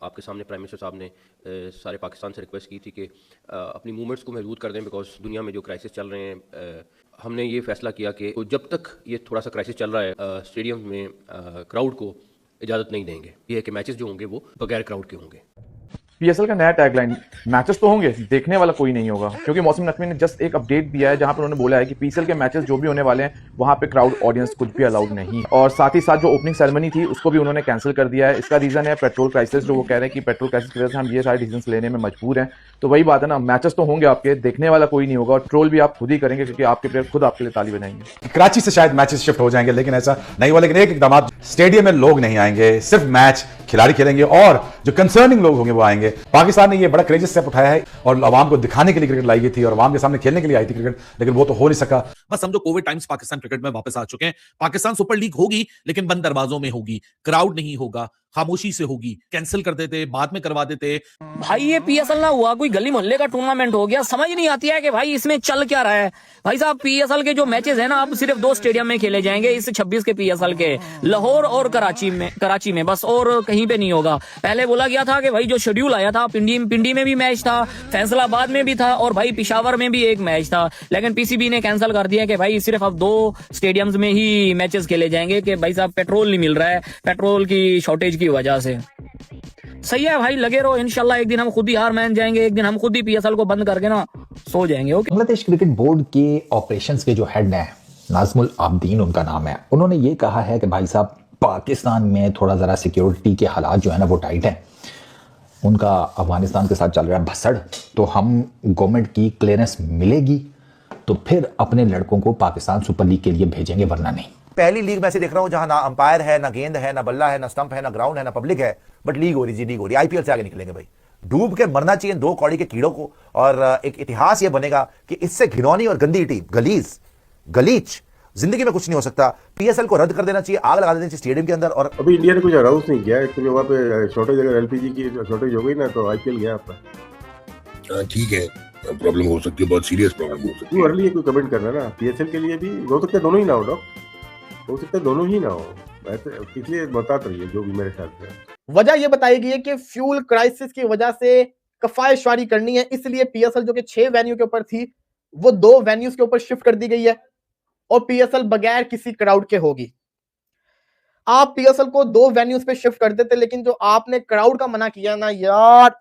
आपके सामने prime minister साहब ने सारे पाकिस्तान से रिक्वेस्ट की थी कि अपनी मूवमेंट्स को महदूद कर दें, बिकॉज दुनिया में जो क्राइसिस चल रहे हैं हमने ये फैसला किया कि जब तक ये थोड़ा सा क्राइसिस चल रहा है स्टेडियम में क्राउड को इजाज़त नहीं देंगे। ये है कि मैचेस जो होंगे वो बगैर क्राउड के होंगे। पीएसएल का नया टैगलाइन, मैचेस तो होंगे, देखने वाला कोई नहीं होगा, क्योंकि मौसम नकवी ने जस्ट एक अपडेट दिया है जहां पर उन्होंने बोला है कि पीएसएल के मैचेस जो भी होने वाले हैं वहां पे क्राउड ऑडियंस कुछ भी अलाउड नहीं, और साथ ही साथ जो ओपनिंग सेरेमनी थी उसको भी उन्होंने कैंसिल कर दिया है। इसका रीजन है पेट्रोल क्राइसिस, जो वो कह रहे हैं कि पेट्रोल क्राइसिस की वजह से हम ये सारे डिसीजन लेने में मजबूर हैं। तो वही बात है ना, मैचेस तो होंगे आपके, देखने वाला कोई नहीं होगा, और ट्रोल भी आप खुद ही करेंगे क्योंकि आपके प्लेयर खुद आपके लिए ताली बजाएंगे। कराची से शायद मैचेस शिफ्ट हो जाएंगे, लेकिन ऐसा नहीं हुआ। लेकिन एक इकदाम, स्टेडियम में लोग नहीं आएंगे, सिर्फ मैच खिलाड़ी खेलेंगे और जो कंसर्निंग लोग होंगे वो आएंगे। पाकिस्तान ने ये बड़ा क्रेजियस स्टेप उठाया है और आवाम को दिखाने के लिए क्रिकेट लाई गई थी और आवाम के सामने खेलने के लिए आई थी क्रिकेट, लेकिन वो तो हो नहीं सका। बस समझो कोविड टाइम्स पाकिस्तान क्रिकेट में वापस आ चुके हैं। पाकिस्तान सुपर लीग होगी लेकिन बंद दरवाजों में होगी, क्राउड नहीं होगा, खामोशी से होगी। कैंसिल कर देते, बाद में करवा देते। भाई ये पीएसएल ना हुआ, कोई गली मोहल्ले का टूर्नामेंट हो गया। समझ नहीं आती है कि भाई इसमें चल क्या रहा है। भाई साहब पीएसएल के जो मैचेस है ना, अब सिर्फ 2 स्टेडियम में खेले जाएंगे इस 26 के पीएसएल के, लाहौर और कराची में बस, और कहीं पे नहीं होगा। पहले बोला गया था कि भाई जो शेड्यूल आया था, पिंडी में भी मैच था, फैसलाबाद में भी था और भाई पिशावर में भी एक मैच था, लेकिन पीसीबी ने कैंसिल कर दिया कि भाई सिर्फ अब 2 स्टेडियम्स में ही मैचेस खेले जाएंगे कि भाई साहब पेट्रोल नहीं मिल रहा है, पेट्रोल की शॉर्टेज की वजह से। सही है भाई, लगे रहो, इंशाल्लाह एक दिन हम खुद ही हार मान जाएंगे, एक दिन हम खुद ही पीएसएल को बंद करके ना सो जाएंगे। ओके। बांग्लादेश क्रिकेट बोर्ड के ऑपरेशंस के जो हेड हैं, नाजमुल आबदीन उनका नाम है, उन्होंने ये कहा है कि भाई साहब पाकिस्तान में थोड़ा जरा सिक्योरिटी के हालात जो है ना वो टाइट है, उनका अफगानिस्तान के साथ चल रहा है भसड़, तो हम गवर्नमेंट की क्लियरेंस मिलेगी तो फिर अपने लड़कों को पाकिस्तान सुपर लीग के लिए भेजेंगे, वरना नहीं। पहली लीग में से देख रहा हूं जहां ना अंपायर है, ना गेंद है, ना बल्ला है, ना स्टंप है, ना ग्राउंड है, ना पब्लिक है, बट लीग हो रही जी, लीग हो रही। आईपीएल से आगे निकलेंगे भाई, डूब के मरना चाहिए 2 कौड़ी के कीड़ों को, और एक इतिहास ये बनेगा कि इससे घिनौनी और गंदी टीम गलीच जिंदगी में कुछ नहीं हो सकता। पीएसएल को रद्द कर देना चाहिए, आग लगा देना चाहिए स्टेडियम के अंदर। और अभी इंडिया ने कुछ अनाउंस नहीं किया है, क्योंकि वहाँ पे शॉर्टेज, अगर एलपीजी की शॉर्टेज हो गई ना तो आईपीएल गया आपका। ठीक है, प्रॉब्लम हो सकती है, बहुत सीरियस प्रॉब्लम हो सकती है। अर्ली कोई कमेंट करना ना, पीएसएल के लिए भी हो सकता है दोनों ही ना हो, हो सकता है दोनों ही ना हो, इसलिए बताते रहिए जो भी मेरे ख्याल से। वजह यह बताई गई है कि फ्यूल क्राइसिस की वजह से कफायशवारी करनी है, इसलिए पीएसएल जो कि 6 वेन्यू के ऊपर थी वो 2 वेन्यूज के ऊपर शिफ्ट कर दी गई है और पीएसएल बगैर किसी क्राउड के होगी। आप पीएसएल को 2 वेन्यूज पे शिफ्ट कर देते, लेकिन जो आपने क्राउड का मना किया ना यार,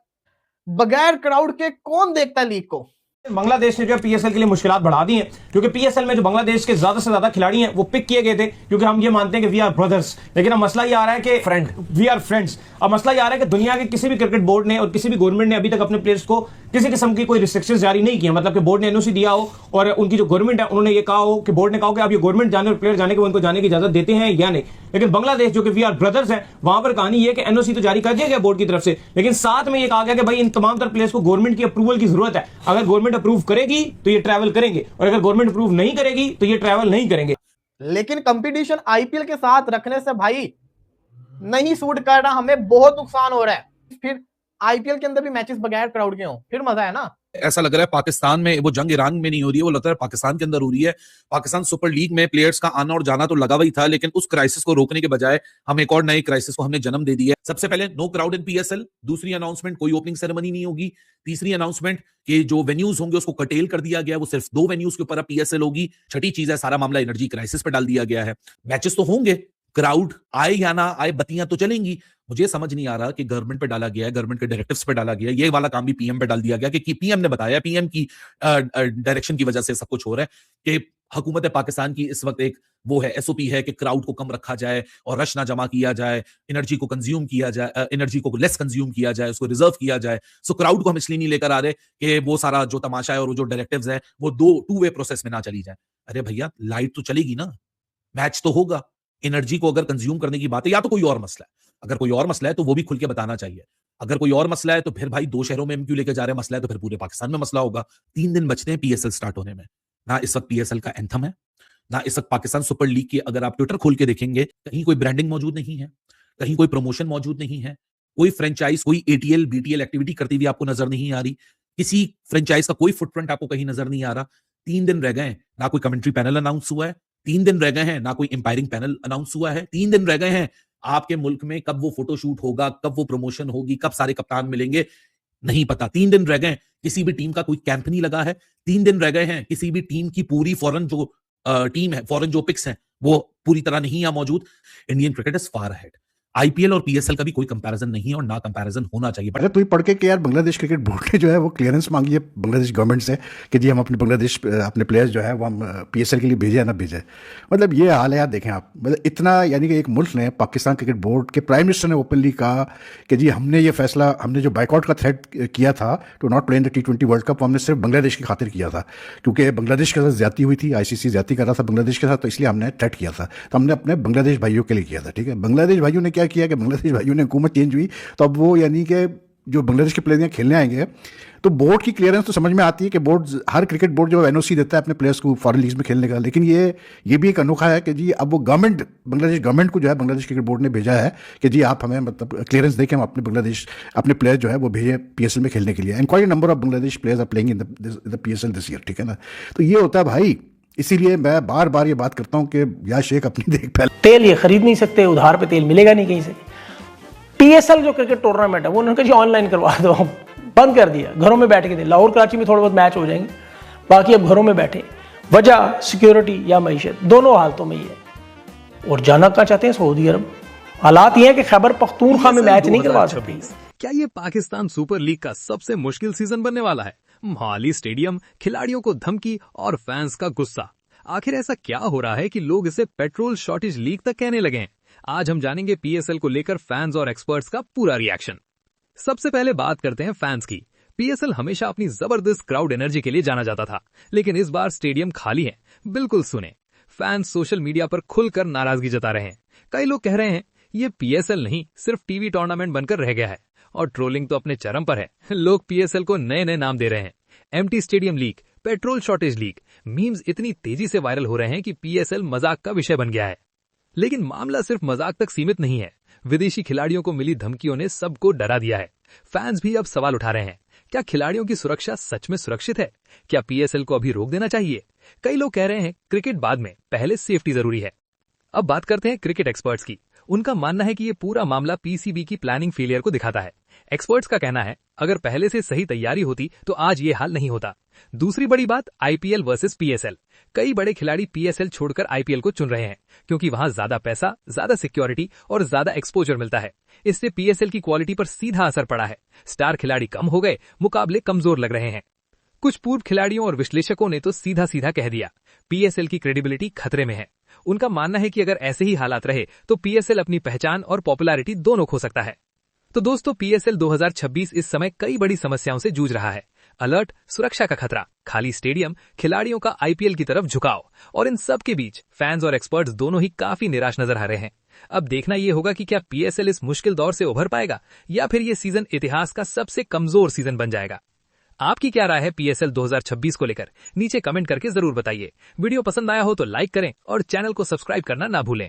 बगैर क्राउड के कौन देखता है लीग को। बांग्लादेश ने जो पीएसएल के लिए मुश्किलात बढ़ा दी हैं, क्योंकि पीएसएल में जो बांग्लादेश के ज्यादा से ज्यादा खिलाड़ी हैं वो पिक किए गए थे, क्योंकि हम ये मानते हैं कि वी आर ब्रदर्स। लेकिन अब मसला ये आ रहा है कि वी आर फ्रेंड्स। अब मसला ये आ रहा है कि दुनिया के किसी भी क्रिकेट बोर्ड ने और किसी भी गवर्नमेंट ने अभी तक अपने प्लेयर्स को किसी किस्म की कोई रिस्ट्रिक्शंस जारी नहीं किया, मतलब कि बोर्ड ने एनओसी दिया हो और उनकी जो गवर्नमेंट है उन्होंने ये कहा हो कि बोर्ड ने कहा हो कि आप ये गवर्नमेंट जाने और प्लेयर जाने के उनको जाने की इजाजत देते हैं या नहीं। लेकिन बांग्लादेश जो कि वी आर ब्रदर्स है, वहां पर कहानी ये कि एनओसी तो जारी कर दिया गया बोर्ड की तरफ से, लेकिन साथ में ये कहा गया कि भाई इन तमाम तरह प्लेयर्स को गवर्नमेंट की अप्रूवल की जरूरत है। अगर गवर्नमेंट अप्रूव करेगी तो ये ट्रैवल करेंगे और अगर गवर्नमेंट अप्रूव नहीं करेगी तो ये ट्रैवल नहीं करेंगे। लेकिन कंपटीशन आईपीएल के साथ रखने से भाई नहीं सूट कर रहा, हमें बहुत नुकसान हो रहा है। फिर आईपीएल के अंदर भी मैचेस बगैर क्राउड के हों, फिर मजा है ना। ऐसा लग रहा है पाकिस्तान में वो जंग ईरान में नहीं हो रही है, वो लगता है पाकिस्तान के अंदर हो रही है। पाकिस्तान सुपर लीग में प्लेयर्स का आना और जाना तो लगा हुआ ही था, लेकिन उस क्राइसिस को रोकने के बजाय हम एक और नए क्राइसिस को हमने जन्म दे दिया। सबसे पहले नो क्राउड इन पीएसएल, दूसरी अनाउंसमेंट कोई ओपनिंग सेरेमनी नहीं होगी, तीसरी अनाउंसमेंट कि जो वेन्यूज होंगे उसको कटेल कर दिया गया, वो सिर्फ 2 वेन्यूज के ऊपर अब पीएसएल होगी। छठी चीज है, सारा मामला एनर्जी क्राइसिस पे डाल दिया गया है। मैचेस तो होंगे, क्राउड आए या ना आए, बत्तियां तो चलेंगी। मुझे समझ नहीं आ रहा कि गवर्नमेंट पे डाला गया है, गवर्नमेंट के डायरेक्टिव्स पे डाला गया है, ये वाला काम भी पीएम पे डाल दिया गया कि पीएम ने बताया, पीएम की डायरेक्शन की वजह से सब कुछ हो रहा है कि हुकूमत पाकिस्तान की इस वक्त एक वो है एसओपी है कि क्राउड को कम रखा जाए और रश ना जमा किया जाए, एनर्जी को कंज्यूम किया जाए, एनर्जी को लेस कंज्यूम किया जाए, उसको रिजर्व किया जाए। सो क्राउड को हम इसलिए नहीं लेकर आ रहे कि वो सारा जो तमाशा है और वो जो डायरेक्टिव्स है वो 2 वे प्रोसेस में ना चली जाए। अरे भैया लाइट तो चलेगी ना, मैच तो होगा। एनर्जी को अगर कंज्यूम करने की बात है या तो कोई और मसला है, अगर कोई और मसला है तो वो भी खुल के बताना चाहिए। अगर कोई और मसला है तो फिर भाई 2 शहरों में हम क्यों लेके जा रहे हैं, मसला है तो फिर पूरे पाकिस्तान में मसला होगा। 3 दिन बचते हैं पीएसएल स्टार्ट होने में, ना इस वक्त पीएसएल का एंथम है, ना इस वक्त पाकिस्तान सुपर लीग की अगर आप ट्विटर खोल के देखेंगे कहीं कोई ब्रांडिंग मौजूद नहीं है, कहीं कोई प्रमोशन मौजूद नहीं है, कोई फ्रेंचाइज कोई एटीएल बीटीएल एक्टिविटी करती हुई आपको नजर नहीं आ रही, किसी फ्रेंचाइज का कोई फुटप्रिंट आपको कहीं नजर नहीं आ रहा। 3 दिन रह गए, ना कोई कमेंट्री पैनल अनाउंस हुआ है, 3 दिन रह गए हैं, ना कोई एम्पायरिंग पैनल अनाउंस हुआ है, 3 दिन रह गए हैं, आपके मुल्क में कब वो फोटोशूट होगा, कब वो प्रमोशन होगी, कब सारे कप्तान मिलेंगे, नहीं पता। 3 दिन रह गए, किसी भी टीम का कोई कैंप नहीं लगा है। 3 दिन रह गए हैं, किसी भी टीम की पूरी फॉरेन जो टीम है, फॉरेन जो पिक्स हैं, वो पूरी तरह नहीं यहाँ मौजूद। Indian cricket is far ahead. IPL और पीएसएल का भी कोई कंपैरिजन नहीं है और ना कंपैरिजन होना चाहिए। अरे तू ही पढ़ के कि यार बांग्लादेश क्रिकेट बोर्ड ने जो है वो क्लियरेंस मांगी है बांग्लादेश गवर्नमेंट से कि जी हम अपने बांग्लादेश अपने प्लेयर्स जो है वो हम पीएसएल के लिए भेजे या ना भेजे। मतलब ये हाल है यार, देखें आप, मतलब इतना, यानी कि एक मुल्क ने, पाकिस्तान क्रिकेट बोर्ड के प्राइम मिनिस्टर ने ओपनली कहा कि जी हमने ये फैसला, हमने जो बाइकआउट का थ्रेट किया था to not play in the T20 world cup, हमने सिर्फ बांग्लादेश की खातिर किया था, क्योंकि बांग्लादेश के साथ ज्यादती हुई थी, आईसीसी ज्यादती कर रहा था बांग्लादेश के साथ, तो इसलिए हमने थ्रेट किया था। तो हमने अपने बांग्लादेश भाइयों के लिए किया था, ठीक है। बांग्लादेश भाइयों ने क्या किया कि बांग्लादेश भाइयों ने हुकूमत चेंज हुई तो अब वो, यानी कि जो बांग्लादेश के प्लेयर खेलने आएंगे तो बोर्ड की क्लियरेंस तो समझ में आती है कि बोर्ड, हर क्रिकेट बोर्ड जो एनओसी देता है अपने प्लेयर्स को फॉरेन लीग्स में खेलने का, लेकिन ये भी एक अनोखा है कि जी अब वो गवर्नमेंट, बांग्लादेश गवर्नमेंट को जो है बांग्लादेश क्रिकेट बोर्ड ने भेजा है कि जी आप हमें मतलब क्लियरेंस दें कि हम अपने बांग्लादेश अपने प्लेयर जो है वो भेजे पीएसएल में खेलने के लिए। And quite number of Bangladesh players are playing in the PSL this year, ठीक है ना। तो ये होता है भाई, इसीलिए मैं बार बार ये बात करता हूँ कि यार शेख अपनी देख पहले। तेल ये खरीद नहीं सकते, उधार पे तेल मिलेगा नहीं कहीं से। पीएसएल जो क्रिकेट टूर्नामेंट है वो उन्होंने कहा ऑनलाइन करवा दो, बंद कर दिया, घरों में बैठ के थे। लाहौर कराची में थोड़े बहुत मैच हो जाएंगे, बाकी अब घरों में बैठे। वजह सिक्योरिटी या मईशत, दोनों हालतों में ही है। और जाना कहाँ चाहते हैं? सऊदी अरब। हालात ये है कि खैबर पख्तूनख्वा में मैच नहीं करवा सकते। क्या ये पाकिस्तान सुपर लीग का सबसे मुश्किल सीजन बनने वाला है? मोहाली स्टेडियम, खिलाड़ियों को धमकी और फैंस का गुस्सा। आखिर ऐसा क्या हो रहा है कि लोग इसे पेट्रोल शॉर्टेज लीग तक कहने लगे हैं? आज हम जानेंगे पीएसएल को लेकर फैंस और एक्सपर्ट्स का पूरा रिएक्शन। सबसे पहले बात करते हैं फैंस की। पीएसएल हमेशा अपनी जबरदस्त क्राउड एनर्जी के लिए जाना जाता था, लेकिन इस बार स्टेडियम खाली है। बिल्कुल सुने, फैंस सोशल मीडिया पर खुलकर नाराजगी जता रहे हैं। कई लोग कह रहे हैं ये पीएसएल नहीं, सिर्फ टीवी टूर्नामेंट बनकर रह गया है। और ट्रोलिंग तो अपने चरम पर है। लोग पीएसएल को नए नए नाम दे रहे हैं, empty stadium league, petrol shortage league. Memes इतनी तेजी से वायरल हो रहे हैं कि पीएसएल मजाक का विषय बन गया है। लेकिन मामला सिर्फ मजाक तक सीमित नहीं है। विदेशी खिलाड़ियों को मिली धमकियों ने सबको डरा दिया है। फैंस भी अब सवाल उठा रहे हैं, क्या खिलाड़ियों की सुरक्षा सच में सुरक्षित है? क्या पीएसएल को अभी रोक देना चाहिए? कई लोग कह रहे हैं क्रिकेट बाद में, पहले सेफ्टी जरूरी है। अब बात करते हैं क्रिकेट एक्सपर्ट्स की। उनका मानना है कि ये पूरा मामला पीसीबी की प्लानिंग फेलियर को दिखाता है। एक्सपर्ट्स का कहना है अगर पहले से सही तैयारी होती तो आज ये हाल नहीं होता। दूसरी बड़ी बात, आईपीएल वर्सेस पीएसएल। कई बड़े खिलाड़ी पीएसएल छोड़कर आईपीएल को चुन रहे हैं क्योंकि वहां ज्यादा पैसा, ज्यादा सिक्योरिटी और ज्यादा एक्सपोजर मिलता है। इससे पीएसएल की क्वालिटी पर सीधा असर पड़ा है। स्टार खिलाड़ी कम हो गए, मुकाबले कमजोर लग रहे हैं। कुछ पूर्व खिलाड़ियों और विश्लेषकों ने तो सीधा सीधा कह दिया पीएसएल की क्रेडिबिलिटी खतरे में है। उनका मानना है कि अगर ऐसे ही हालात रहे तो पीएसएल अपनी पहचान और पॉपुलैरिटी दोनों खो सकता है। तो दोस्तों, पीएसएल 2026 इस समय कई बड़ी समस्याओं से जूझ रहा है। अलर्ट, सुरक्षा का खतरा, खाली स्टेडियम, खिलाड़ियों का आईपीएल की तरफ झुकाव, और इन सब के बीच फैंस और एक्सपर्ट्स दोनों ही काफी निराश नजर आ रहे हैं। अब देखना यह होगा कि क्या पीएसएल इस मुश्किल दौर से उभर पाएगा या फिर यह सीजन इतिहास का सबसे कमजोर सीजन बन जाएगा। आपकी क्या राय है पीएसएल 2026 को लेकर? नीचे कमेंट करके जरूर बताइए। वीडियो पसंद आया हो तो लाइक करें और चैनल को सब्सक्राइब करना ना भूलें।